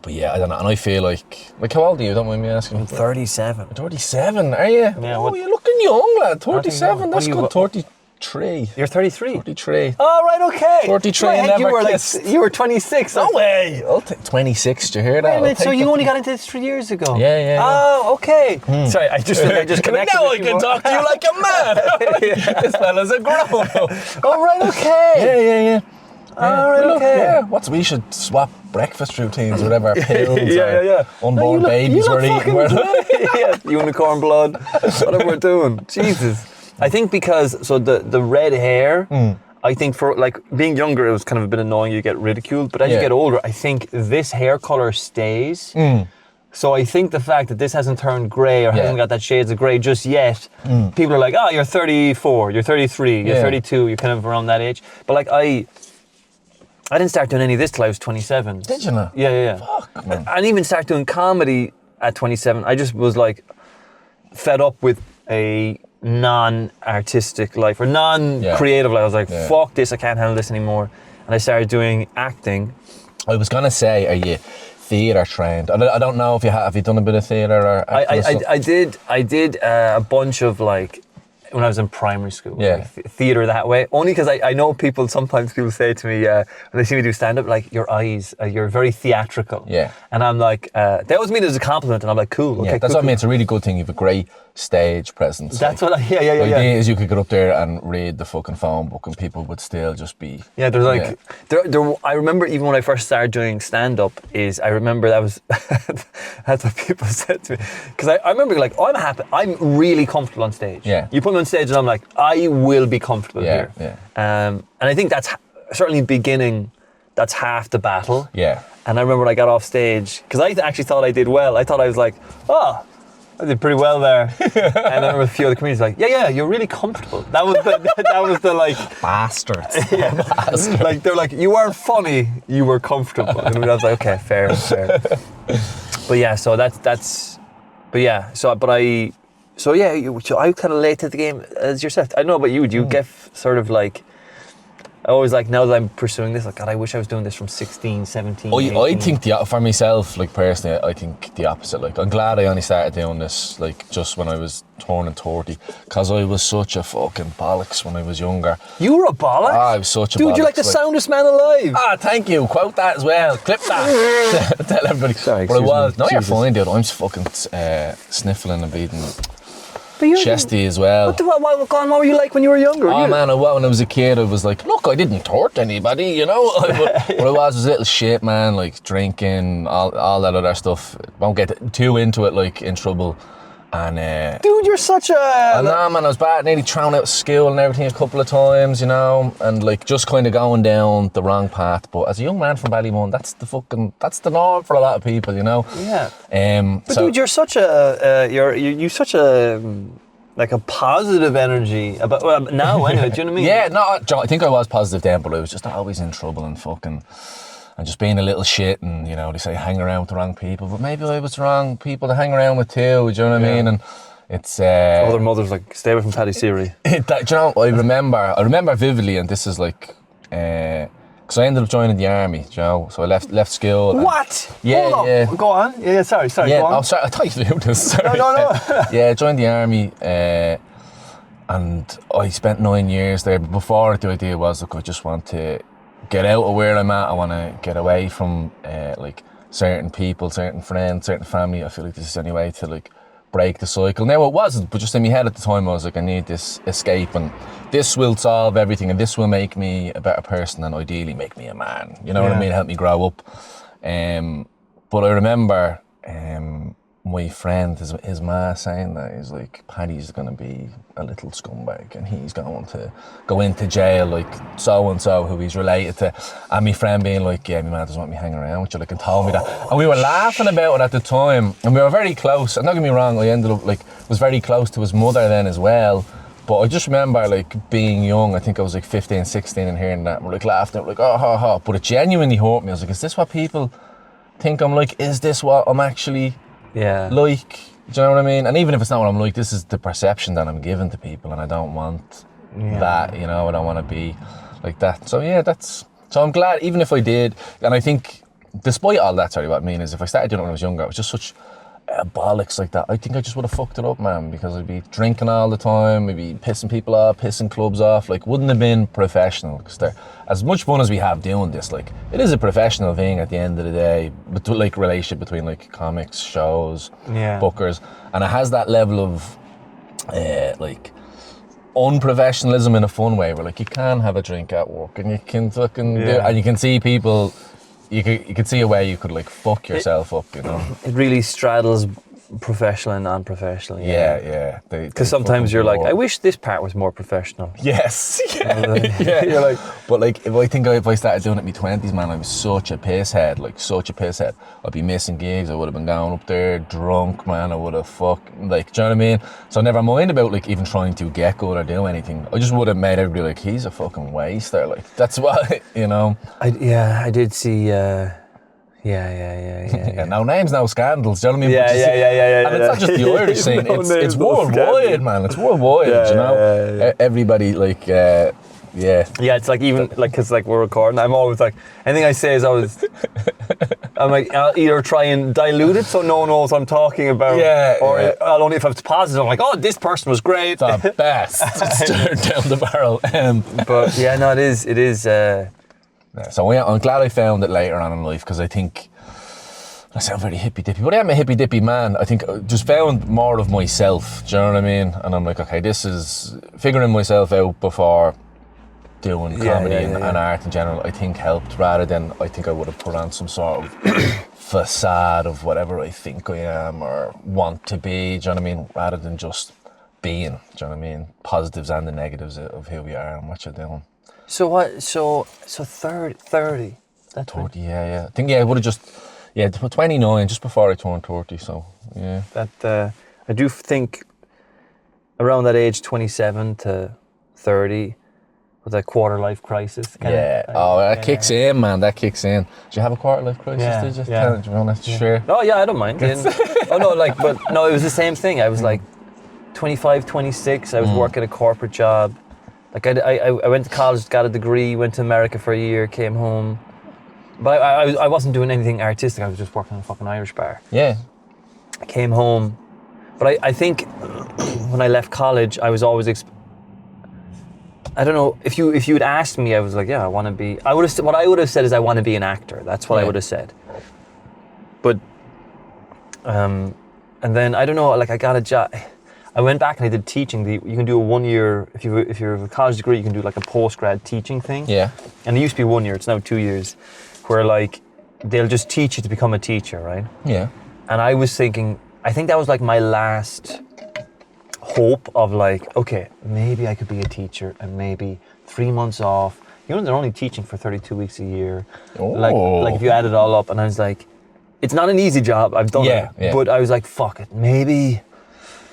But yeah, I don't know, and I feel like how old are you? Don't mind me asking. I'm 37. 37, are you? Yeah. Oh, you're looking young, lad. 37. That's good. 33. You're 33. 33. Oh, right, okay. 43 In my and head, never you were kissed. you were 26. No way. I'll take 26. Did you hear that? Wait a I'll minute, so take you the- only got into this 3 years ago? Yeah. Oh, okay. Sorry, I just connected. Now I with you can more. talk to you like a man. This fella's a grown up. Oh, right, okay. Yeah. All right, Look, okay. yeah. We should swap breakfast routines, whatever, pills Yeah. or unborn No, babies we're fucking eating. yeah, unicorn blood, whatever we're doing. Jesus. I think because, so the red hair, I think for like being younger, it was kind of a bit annoying, you get ridiculed, but as you Yeah. get older, I think this hair color stays. So I think the fact that this hasn't turned grey or hasn't got that shades of grey just yet, people are like, oh, you're 34, you're 33, you're Yeah. 32, you're kind of around that age. But like I didn't start doing any of this till I was 27. Did you not? Yeah. Fuck, man. I didn't even start doing comedy at 27. I just was like fed up with a non-artistic life or non-creative life. I was like, fuck this, I can't handle this anymore. And I started doing acting. I was gonna say, are you theatre trained? I don't know if you have you done a bit of theatre or acting or stuff? I did a bunch of like when I was in primary school, Yeah. like, theatre that way. Only because I know sometimes people say to me when they see me do stand-up, like, your eyes, you're very theatrical. Yeah. And I'm like, they always mean it as a compliment, and I'm like, cool, okay, Yeah, that's cool, what I mean. It's a really good thing. You have a great stage presence. That's like, what the idea yeah. is you could get up there and read the fucking phone book and people would still just be... Yeah, there's like, I remember even when I first started doing stand-up I remember that was, that's what people said to me. Because I remember like, oh, I'm really comfortable on stage. Yeah. You put me on stage and I'm like, I will be comfortable here. Yeah. And I think that's, certainly beginning, that's half the battle. Yeah. And I remember when I got off stage, because I actually thought I did well. I thought I was like, oh, I did pretty well there. And I remember a few other comedians like, yeah, you're really comfortable. That was the like... Bastards. Yeah. Like, they're like, you weren't funny, you were comfortable. And I was like, okay, fair. But yeah, so I kind of late to the game as yourself. I don't know about you, do you get sort of like, I always like, now that I'm pursuing this, like, God, I wish I was doing this from 16, 17, I 18. think for myself, like personally, I think the opposite. Like, I'm glad I only started doing this like just when I was turning 30, because I was such a fucking bollocks when I was younger. You were a bollocks? I was such a Dude, bollocks. you're like the soundest man alive. Thank you. Quote that as well. Clip that. Tell everybody. Sorry, But I excuse was. me. No, you're Jesus. fine, dude. I'm fucking sniffling and bleeding. But you're Chesty as well. What were you like when you were younger? Oh man, when I was a kid, I was like, look, I didn't hurt anybody, you know. What I was a little shit, man, like drinking, all that other stuff. Won't get too into it, like in trouble. And Dude, you're such a... nah, man, I was bad, nearly thrown out of school and everything a couple of times, you know, and like just kind of going down the wrong path. But as a young man from Ballymun, that's the norm for a lot of people, you know. Yeah. But Dude, you're such a you're such a like a positive energy about now anyway. Do you know what I mean? Yeah, no, John, I think I was positive then, but I was just always in trouble and fucking. And just being a little shit, and you know, they say hang around with the wrong people, but maybe I was the wrong people to hang around with too. Do you know what I mean? And it's other mothers like stay away from Paddy Seery. do you know, I remember vividly, and this is like, because I ended up joining the army. Do you know, so I left school. What? Yeah, Hold on. yeah. Go on. Yeah, sorry. Yeah, Go on. oh, sorry, I thought you knew this. Sorry. No. Yeah, I joined the army, and I spent 9 years there. But before it, the idea was, look, I just want to get out of where I'm at. I want to get away from like certain people, certain friends, certain family. I feel like this is the only way to like break the cycle. Now it wasn't, but just in my head at the time I was like, I need this escape, and this will solve everything, and this will make me a better person, and ideally make me a man. You know what I mean? Help me grow up. But I remember my friend, his ma saying that he's like, Paddy's going to be a little scumbag and he's going to go into jail like so-and-so who he's related to. And my friend being like, yeah, my man doesn't want me hanging around with you, like, and told me that. And we were laughing about it at the time, and we were very close. And don't get me wrong, I ended up like, was very close to his mother then as well. But I just remember like being young, I think I was like 15, 16 and hearing that, and we're like laughing, we're like, oh, ha, ha. But it genuinely hurt me. I was like, is this what people think I'm like? Is this what I'm actually like? Do you know what I mean? And even if it's not what I'm like, this is the perception that I'm giving to people, and I don't want that, you know. I don't want to be like that. So yeah, so I'm glad, even if I did, and I think despite all that, sorry, what I mean is if I started doing it when I was younger, it was just such bollocks like that, I think I just would have fucked it up, man, because I'd be drinking all the time, maybe pissing people off, pissing clubs off. Like, wouldn't have been professional. Because as much fun as we have doing this, like, it is a professional thing at the end of the day, but like relationship between like comics, shows, bookers, and it has that level of like unprofessionalism in a fun way, where like you can have a drink at work and you can fucking do, and you can see people. You could see a way you could like fuck yourself up, you know. It really straddles professional and non-professional. Yeah. Because sometimes you're like, I wish this part was more professional. Yes. Yeah. You're like, but like, if I started doing it in my 20s, man, I was such a pisshead. I'd be missing gigs. I would have been going up there drunk, man. I would have like, do you know what I mean? So never mind about like even trying to get good or do anything. I just would have made everybody like, he's a fucking waster. Like, that's what, you know. I did see. No names, no scandals. Do you know what I mean? Yeah. And it's not just the Irish scene. No it's names, no worldwide, scandals. man. It's worldwide. You know, everybody like. Yeah, it's like even like because like we're recording, I'm always like anything I say is always I'm like I'll either try and dilute it so no one knows what I'm talking about, or I'll only if it's positive. I'm like, oh, this person was great, the best, stared down the barrel. But yeah, no, it is. So yeah, I'm glad I found it later on in life, because I think I sound very hippy dippy, but I am a hippy dippy man. I think I just found more of myself. Do you know what I mean? And I'm like, okay, this is figuring myself out before doing comedy and art in general. I think helped, rather than I think I would have put on some sort of facade of whatever I think I am or want to be. Do you know what I mean? Rather than just being. Do you know what I mean? Positives and the negatives of who we are and what you're doing. So what? So 30. That's 30. Yeah. I think I would have just 29 just before I turned 30. So yeah. That I do think around that age, 27 to 30, was a quarter life crisis. That kicks in, man. That kicks in. Did you have a quarter life crisis? Did you? Yeah. Do you want to share? Oh yeah, I don't mind. It was the same thing. I was like 25, 26. I was working a corporate job. Like I went to college, got a degree, went to America for a year, came home. But I wasn't doing anything artistic. I was just working in a fucking Irish bar. Yeah. I came home, but I think when I left college, I was always. I don't know if you had asked me, I was like, yeah, I want to be. What I would have said is I want to be an actor. That's what I would have said. But, and then I don't know. Like I got a job. I went back and I did teaching. You can do a 1 year, if you have a college degree, you can do like a post-grad teaching thing. Yeah. And it used to be 1 year, it's now 2 years, where like, they'll just teach you to become a teacher, right? Yeah. And I was thinking, I think that was like my last hope of like, okay, maybe I could be a teacher and maybe 3 months off. You know, they're only teaching for 32 weeks a year. Oh. Like if you add it all up, and I was like, it's not an easy job, I've done it. But I was like, fuck it, maybe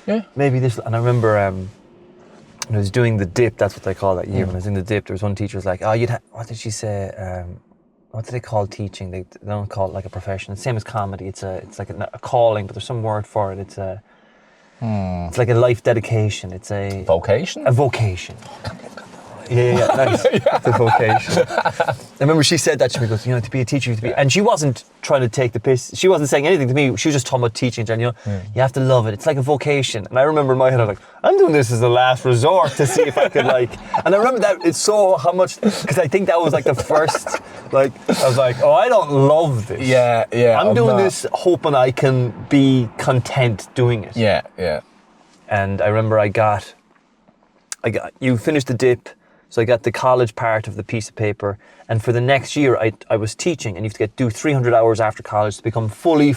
this. And I remember when I was doing the dip, that's what they call that year. When I was in the dip, there was one teacher who was like, oh, what did she say? What do they call teaching? They don't call it like a profession. It's the same as comedy. It's like a calling, but there's some word for it. It's it's like a life dedication. It's a vocation. A vocation. Yeah, nice. It's a vocation. I remember she said that to me, goes, to be a teacher, you have to be, and she wasn't trying to take the piss. She wasn't saying anything to me. She was just talking about teaching, and you have to love it. It's like a vocation. And I remember in my head, I was like, I'm doing this as a last resort to see if I could and I remember that it's so how much, because I think that was like the first, I was like, oh, I don't love this. Yeah. I'm doing this hoping I can be content doing it. Yeah. And I remember I got, you finished the dip. So I got the college part of the piece of paper, and for the next year I was teaching, and you have to do 300 hours after college to become fully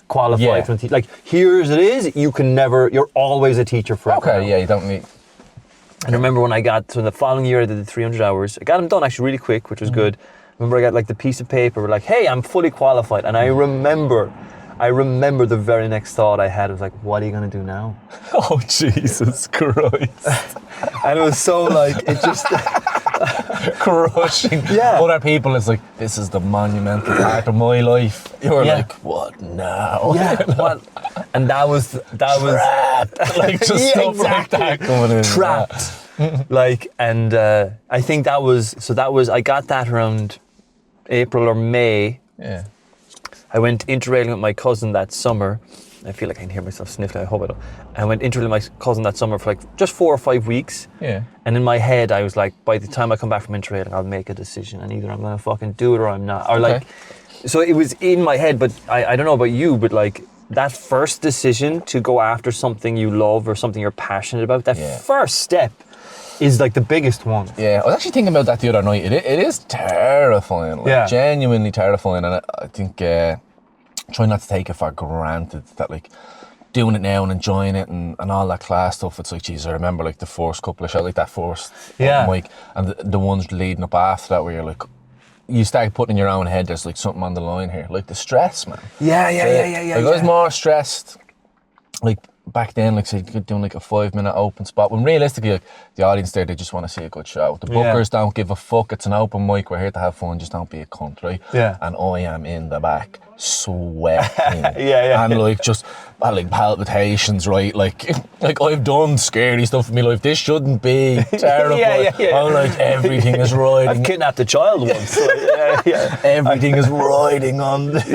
qualified. Yeah. Like here as it is, you're always a teacher forever. Okay, you don't need. And I remember when I got to the following year, I did the 300 hours. I got them done actually really quick, which was good. I remember I got the piece of paper, like, hey, I'm fully qualified, and I remember the very next thought I had was like, what are you going to do now? Oh, Jesus Christ. And it was so it just... crushing. Yeah. Other people, it's like, this is the monumental part of my life. You were like, what now? Yeah, what? And that was... Trapped. Just stuff like that coming in. Trapped. And I think that was... I got that around April or May. Yeah. I went interrailing with my cousin that summer. I feel like I can hear myself sniffling. I hope I don't. I went interrailing with my cousin that summer for like just 4 or 5 weeks. Yeah. And in my head, I was like, by the time I come back from interrailing, I'll make a decision, and either I'm gonna fucking do it or I'm not. Or like, so it was in my head. But I don't know about you, but like that first decision to go after something you love or something you're passionate about, that first step is like the biggest one. Yeah, I was actually thinking about that the other night. It is terrifying, like genuinely terrifying, and I think try not to take it for granted that like doing it now and enjoying it and all that class stuff. It's like, geez, I remember like the first couple of shows, like that first mic, and the ones leading up after that where you're like, you start putting in your own head, there's like something on the line here, like the stress, man. Yeah. Like I was more stressed, like back then, like say doing like a 5-minute open spot, when realistically, like the audience there, they just want to see a good show. The bookers don't give a fuck. It's an open mic. We're here to have fun. Just don't be a cunt, right? Yeah. And I am in the back, sweating. And like just like palpitations, right? Like I've done scary stuff in my life. This shouldn't be terrible. I'm like, everything is riding. I've kidnapped a child once. So Everything is riding on this.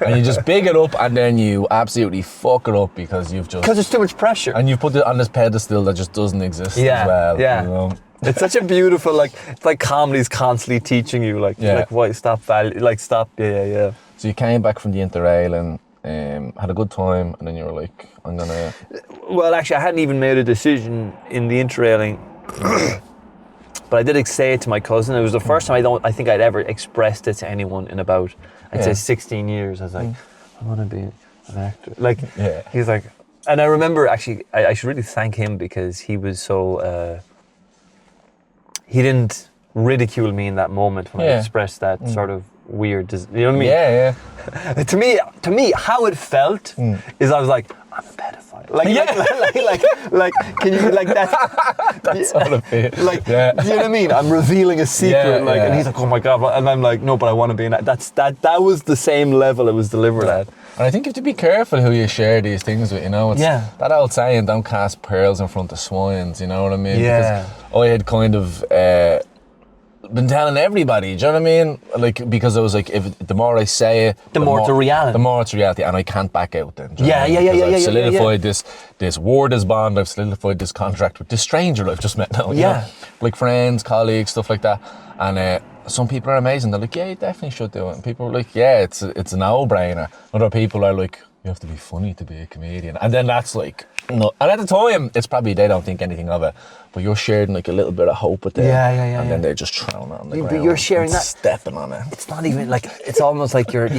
And you just big it up, and then you absolutely fuck it up because there's too much pressure. And you put it on this pedestal that just doesn't exist as well. You know? It's such a beautiful, like, it's like comedy's constantly teaching you, like why stop value, like stop, So you came back from the interrail and had a good time, and then you were like, I'm gonna... Well, actually, I hadn't even made a decision in the interrailing, but I did say it to my cousin. It was the first time I think I'd ever expressed it to anyone in about, I'd say 16 years. I was like, I want to be an actor. Like, he's like, and I remember actually, I should really thank him because he was so, he didn't ridicule me in that moment when I expressed that sort of weird, you know what I mean? To me, how it felt is I was like, I'm a pedophile. Like, can you, like that? That's sort of it. Like, you know what I mean? I'm revealing a secret, and he's like, oh my God, and I'm like, no, but I want to be in that. That was the same level it was delivered at. And I think you have to be careful who you share these things with, you know? It's that old saying, don't cast pearls in front of swines, you know what I mean? Because I had kind of been telling everybody, do you know what I mean? Like, because I was like, if the more I say it, the more it's a reality. The more it's reality, and I can't back out then. I've solidified this word as bond, I've solidified this contract with this stranger I've just met now, you know? Like friends, colleagues, stuff like that. And some people are amazing. They're like, yeah, you definitely should do it. And people are like, yeah, it's a no-brainer. Other people are like, you have to be funny to be a comedian. And then that's like, no. And at the time, it's probably they don't think anything of it, but you're sharing like a little bit of hope with them. And then they're just throwing it on the ground. But you're sharing that, stepping on it. It's not even like, it's almost like your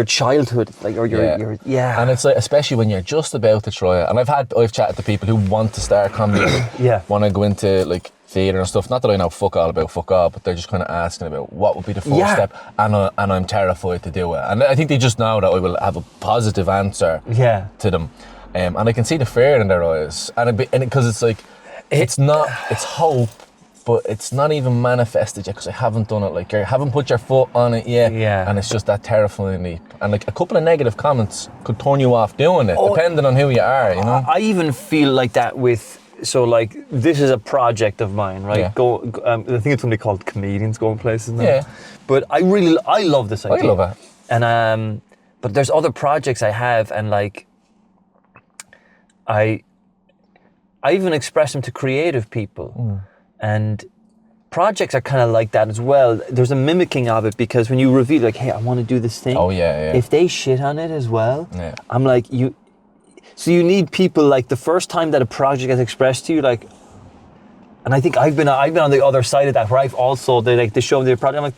childhood, like, or your. And it's like, especially when you're just about to try it. And I've chatted to people who want to start comedy, want to go into like theatre and stuff. Not that I know fuck all about fuck all, but they're just kind of asking about what would be the first step, and I'm terrified to do it. And I think they just know that I will have a positive answer to them. And I can see the fear in their eyes, and because it's like, it's hope, but it's not even manifested yet because I haven't done it. Like, you haven't put your foot on it yet, and it's just that terrifying leap. And like a couple of negative comments could turn you off doing it, depending on who you are. You know, I even feel like that with. So like, this is a project of mine, right? I think it's something called Comedians Going Places now. But I love this idea. I love it. And but there's other projects I have, and like, I even express them to creative people, and projects are kind of like that as well. There's a mimicking of it, because when you reveal like, hey, I want to do this thing. If they shit on it as well, I'm like, so you need people, like, the first time that a project is expressed to you, like, and I think I've been on the other side of that, where I've also, they show me the project, I'm like,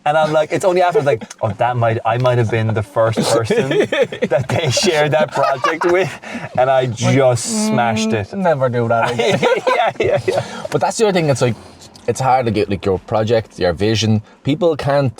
and I'm like, it's only after, like, oh, I might have been the first person that they shared that project with, and I just smashed it. Never do that again. But that's the other thing, it's like, it's hard to get like your project, your vision. People can't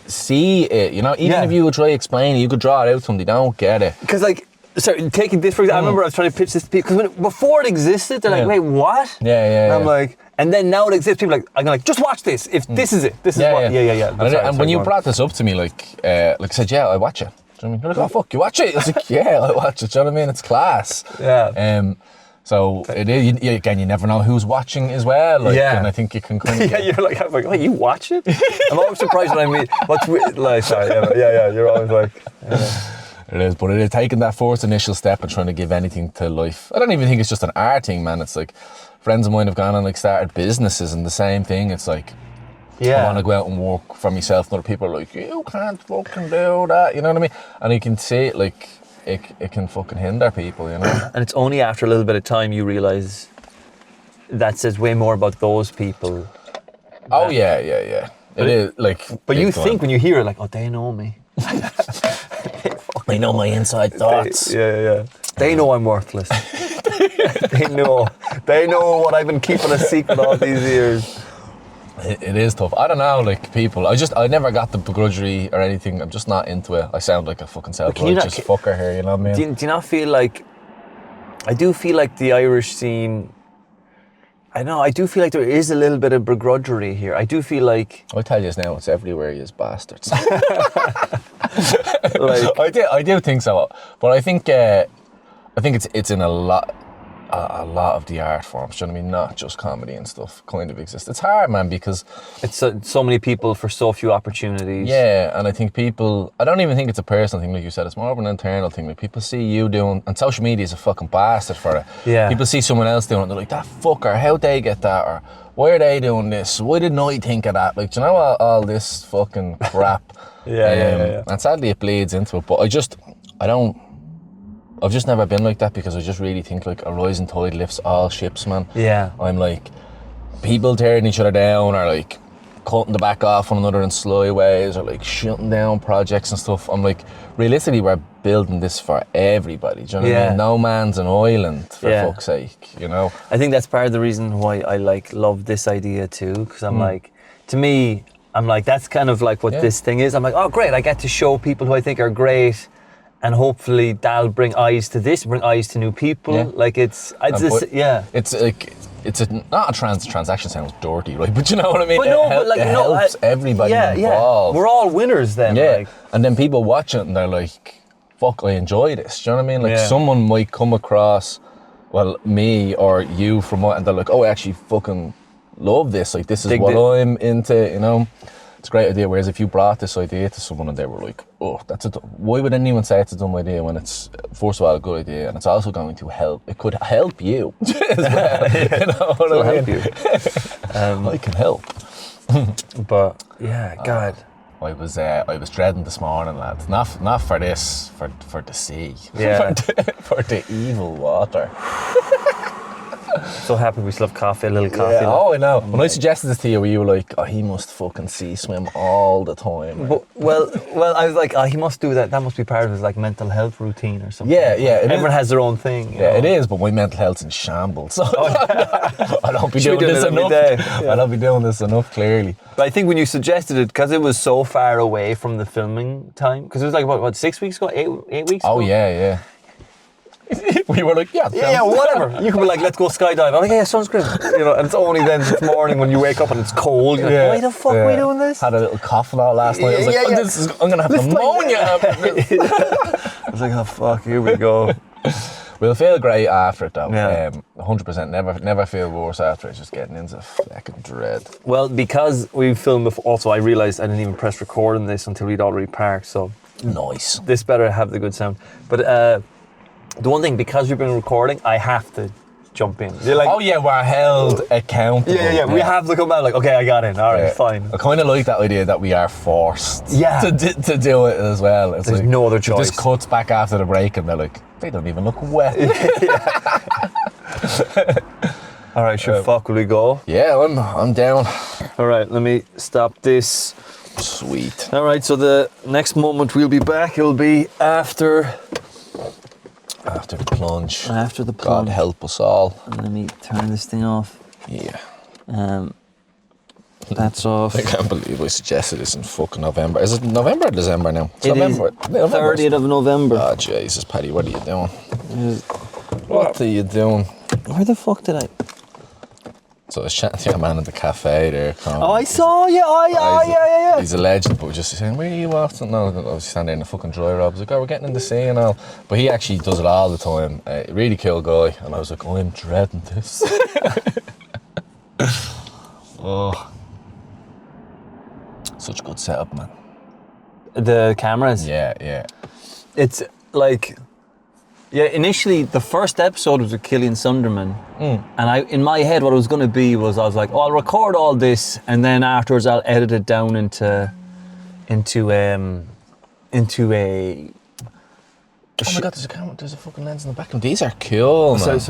see it, you know? Even if you would try to explain it, you could draw it out to them, they don't get it. Because like, so taking this for example, I remember I was trying to pitch this to people, because before it existed, they're like, wait, what? And I'm like, and then now it exists, people are like, I'm like, just watch this. If this is it, this is what. And when you brought this up to me, like I said, I watch it. Do you know what I mean? You're like, oh fuck, you watch it? I was like, I watch it. Do you know what I mean? It's class. So it is, again, you never know who's watching as well. Like, and I think you can kind of... Yeah, you're like, I'm like, oh, you watch it? I'm always surprised when I meet, sorry, you're always like... It is, but it is taking that first initial step and trying to give anything to life. I don't even think it's just an art thing, man. It's like, friends of mine have gone and like started businesses and the same thing. It's like, I want to go out and work for myself, and other people are like, you can't fucking do that, you know what I mean? And you can see it, like, it can fucking hinder people, you know? And it's only after a little bit of time you realise that says way more about those people. Oh, yeah. It is, like... But you think when you hear it, like, oh, they know me. They know my inside thoughts. They know I'm worthless. They know what I've been keeping a secret all these years. It is tough. I don't know, like, people. I never got the begrudgery or anything. I'm just not into it. I sound like a fucking self-righteous fucker here, you know what I mean? Do you not feel like... I do feel like the Irish scene... I do feel like there is a little bit of begrudgery here. I do feel like... I tell you now, it's everywhere, you bastards. Like, I do think so. But I think it's in a lot of the art forms, do you know what I mean? Not just comedy and stuff kind of exists. It's hard, man, because... It's so many people for so few opportunities. Yeah, and I think people... I don't even think it's a personal thing, like you said. It's more of an internal thing. Like, people see you doing... And social media is a fucking bastard for it. Yeah. People see someone else doing it, they're like, that fucker, how'd they get that? Or, why are they doing this? Why didn't I think of that? Like, do you know all this fucking crap? Yeah. And sadly it bleeds into it, but I've just never been like that, because I just really think like a rising tide lifts all ships, man. Yeah. I'm like, people tearing each other down, or like cutting the back off one another in sly ways, or like shutting down projects and stuff. I'm like, realistically, we're building this for everybody. Do you know what I mean? No man's an island, for fuck's sake, you know? I think that's part of the reason why I like love this idea too, because I'm like, to me, I'm like, that's kind of like what this thing is. I'm like, oh great, I get to show people who I think are great, and hopefully that'll bring eyes to this, bring eyes to new people. Yeah. Like it's like, not a transaction sounds dirty, right? But you know what I mean? But it helps everybody involved. We're all winners then. Yeah, like. And then people watch it and they're like, fuck, I enjoy this. Do you know what I mean? Like, someone might come across, me or you from what, and they're like, oh, I actually fucking love this. Like, this is what I'm into, you know? It's a great idea. Whereas if you brought this idea to someone and they were like, oh, why would anyone say it's a dumb idea when it's, first of all, a good idea, and it's also going to help. It could help you as well. You know what I mean? Help you. I can help. But God. I was dreading this morning, lads. Not for this, for the sea. Yeah. for the evil water. So happy we still have coffee, a little coffee. Yeah. Oh, I know. When I suggested this to you, you were like, oh, he must fucking sea swim all the time. But, well, I was like, oh, he must do that. That must be part of his like mental health routine or something. Yeah. Everyone has their own thing. Yeah, it is, but my mental health's in shambles. So I don't be doing this enough. I don't be doing this enough, clearly. But I think when you suggested it, because it was so far away from the filming time, because it was like, what, 6 weeks ago, 8 weeks ago? Oh, yeah. We were like, yeah, whatever. You could be like, let's go skydive. I'm like, yeah, sounds great. You know, and it's only then this morning when you wake up and it's cold. You're like, why the fuck are we doing this? Had a little cough and all last night. I was like, I'm gonna have pneumonia. I was like, oh fuck, here we go. We'll feel great after it though. Yeah. 100%. Never feel worse after it. Just getting into fucking dread. Well, because we filmed before, also I realised I didn't even press record on this until we'd already parked. So nice. This better have the good sound. But the one thing, because we've been recording, I have to jump in. Like, oh yeah, we're held accountable. Yeah. We have to come out like, okay, I got in. All right, fine. I kind of like that idea that we are forced to do it as well. It's There's like, no other choice. It just cuts back after the break and they're like, they don't even look wet. All right, sure, fuck, will we go? Yeah, I'm down. All right, let me stop this. Sweet. All right, so the next moment we'll be back, it'll be after the plunge. After the plunge. God help us all. And let me turn this thing off. Yeah. That's off. I can't believe I suggested this in fucking November. Is it November or December now? It November. is 30th of November. Oh, Jesus, Paddy, what are you doing? What are you doing? Where the fuck did I... So I was chatting to your man at the cafe there. Colman. Oh, I saw you. Oh, yeah. He's a legend, but we're just saying, where are you off to? No, I was standing there in the fucking dry rub. I was like, oh, we're getting in the sea and all. But he actually does it all the time. Really cool guy. And I was like, oh, I'm dreading this. Oh. Such a good setup, man. The cameras? Yeah. It's like... Yeah, initially, the first episode was with Killian Sunderman. And in my head, what it was going to be was, I was like, oh, I'll record all this, and then afterwards I'll edit it down into a... Oh my God, there's a camera, there's a fucking lens in the back. These are cool, man.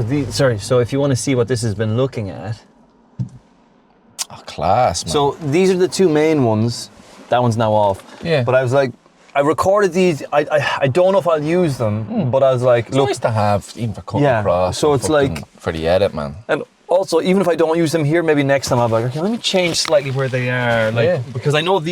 So if you want to see what this has been looking at... Oh, class, man. So these are the two main ones. That one's now off. Yeah. But I was like, I recorded these. I don't know if I'll use them, but I was like, It's look. nice to have, even for cutting across. So it's like... For the edit, man. And also, even if I don't use them here, maybe next time I'll be like, okay, let me change slightly where they are. Like, because I love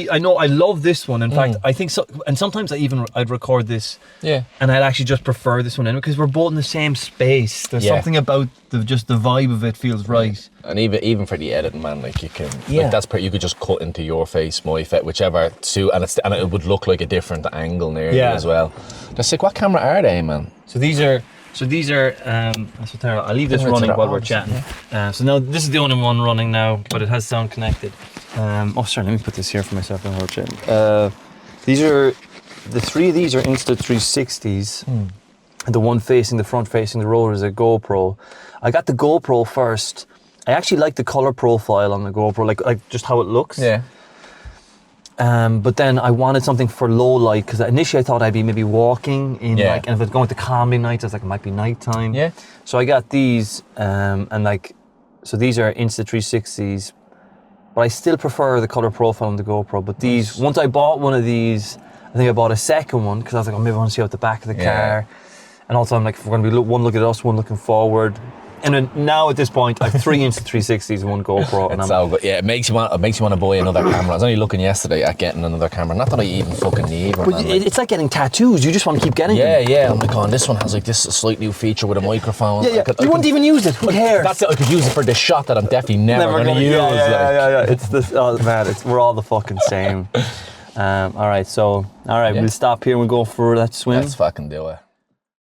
this one. In fact, I think so. And sometimes I'd record this. Yeah. And I'd actually just prefer this one anyway, because we're both in the same space. There's something about just the vibe of it feels right. And even for the editing, man, like you can, like that's you could just cut into your face, my face, whichever suit, and it would look like a different angle near you as well. That's like, what camera are they, man? So these are that's what they're. I'll leave this running while we're chatting. So now this is the only one running now, but it has sound connected. Sorry, let me put this here for myself while we're chatting. The three of these are Insta360s. And the one facing the front facing the road is a GoPro. I got the GoPro first. I actually like the color profile on the GoPro, like just how it looks. Yeah. But then I wanted something for low light, because initially I thought I'd be maybe walking in and if it's going to calming nights, I was like, it might be nighttime. Yeah. So I got these, so these are Insta360s, but I still prefer the color profile on the GoPro. But these, once I bought one of these, I think I bought a second one, because I was like, oh, maybe I want to see out the back of the car. And also I'm like, we're going to be one looking at us, one looking forward. And then now at this point, I have 3 Insta360s and 1 GoPro. And so good. Yeah, it makes you want to buy another camera. I was only looking yesterday at getting another camera. Not that I even fucking need one. But it's like getting tattoos. You just want to keep getting them. Yeah. I'm like, oh, this one has like this slight new feature with a microphone. Yeah. You wouldn't even use it. Who cares? That's it. I could use it for this shot that I'm definitely never going to use. Yeah. It's this. Oh man, we're all the fucking same. All right. We'll stop here and we'll go for that swim. Let's fucking do it.